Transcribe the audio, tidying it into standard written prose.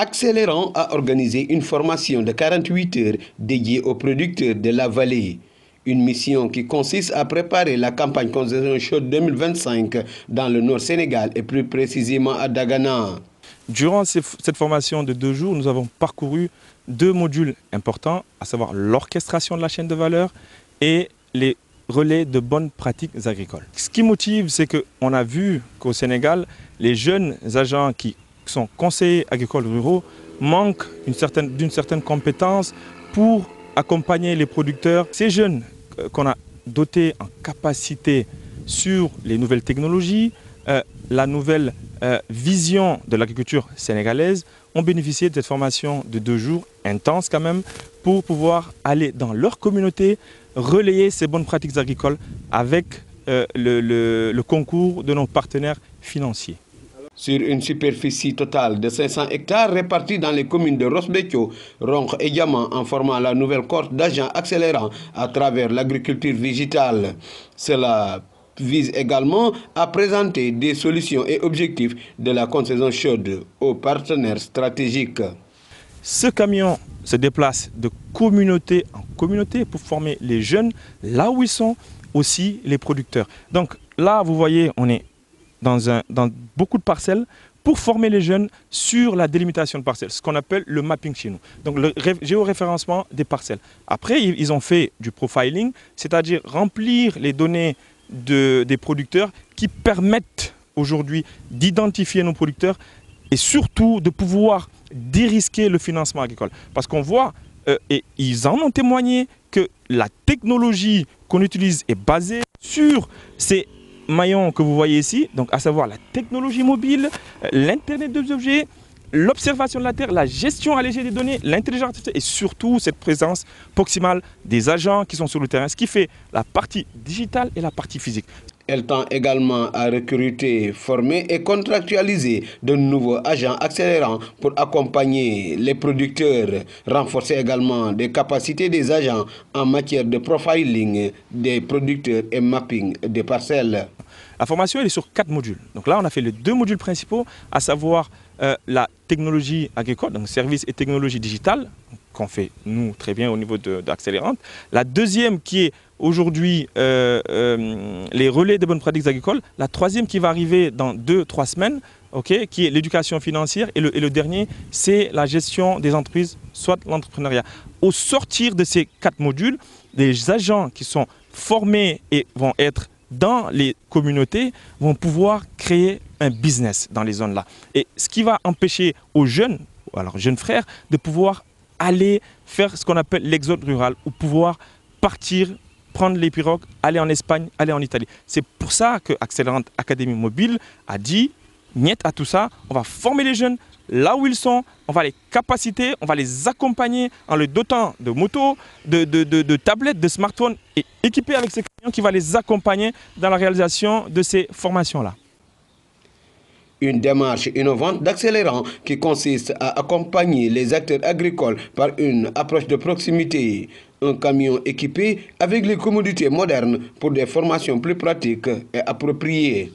Accélérant a organisé une formation de 48 heures dédiée aux producteurs de la vallée. Une mission qui consiste à préparer la campagne Consaison Chaude 2025 dans le nord Sénégal et plus précisément à Dagana. Durant cette formation de 2 jours, nous avons parcouru 2 modules importants, à savoir l'orchestration de la chaîne de valeur et les relais de bonnes pratiques agricoles. Ce qui motive, c'est qu'on a vu qu'au Sénégal, les jeunes agents qui sont conseillers agricoles ruraux manquent d'une certaine compétence pour accompagner les producteurs. Ces jeunes qu'on a dotés en capacité sur les nouvelles technologies, la nouvelle vision de l'agriculture sénégalaise, ont bénéficié de cette formation de 2 jours, intense quand même, pour pouvoir aller dans leur communauté, relayer ces bonnes pratiques agricoles avec le concours de nos partenaires financiers. Sur une superficie totale de 500 hectares répartis dans les communes de Rosbetio, Ronk et Diamant en formant la nouvelle cohorte d'agents accélérants à travers l'agriculture digitale. Cela vise également à présenter des solutions et objectifs de la Consaison Chaude aux partenaires stratégiques. Ce camion se déplace de communauté en communauté pour former les jeunes là où ils sont, aussi les producteurs. Donc là, vous voyez, on est dans beaucoup de parcelles pour former les jeunes sur la délimitation de parcelles, ce qu'on appelle le mapping chez nous. Donc le géoréférencement des parcelles. Après, ils ont fait du profiling, c'est-à-dire remplir les données des producteurs qui permettent aujourd'hui d'identifier nos producteurs et surtout de pouvoir dérisquer le financement agricole. Parce qu'on voit, et ils en ont témoigné, que la technologie qu'on utilise est basée sur ces maillons que vous voyez ici, donc à savoir la technologie mobile, l'Internet des objets, l'observation de la Terre, la gestion allégée des données, l'intelligence artificielle et surtout cette présence proximale des agents qui sont sur le terrain, ce qui fait la partie digitale et la partie physique. Elle tend également à recruter, former et contractualiser de nouveaux agents accélérants pour accompagner les producteurs, renforcer également les capacités des agents en matière de profiling des producteurs et mapping des parcelles. La formation elle est sur 4 modules. Donc là, on a fait les 2 modules principaux, à savoir la technologie agricole, donc services et technologie digitale, qu'on fait nous très bien au niveau d'Accélérante. La deuxième qui est aujourd'hui les relais de bonnes pratiques agricoles. La troisième qui va arriver dans 2-3 semaines, qui est l'éducation financière. Et le dernier, c'est la gestion des entreprises, soit l'entrepreneuriat. Au sortir de ces 4 modules, les agents qui sont formés et vont être dans les communautés vont pouvoir créer un business dans les zones là. Et ce qui va empêcher aux jeunes, alors jeunes frères, de pouvoir aller faire ce qu'on appelle l'exode rural ou pouvoir partir, prendre les pirogues, aller en Espagne, aller en Italie. C'est pour ça que Accélérante Académie Mobile a dit niet à tout ça, on va former les jeunes là où ils sont, on va les capaciter, on va les accompagner en les dotant de motos, de tablettes, de smartphones et équipés avec ces clients qui va les accompagner dans la réalisation de ces formations-là. Une démarche innovante d'Accélérant qui consiste à accompagner les acteurs agricoles par une approche de proximité. Un camion équipé avec les commodités modernes pour des formations plus pratiques et appropriées.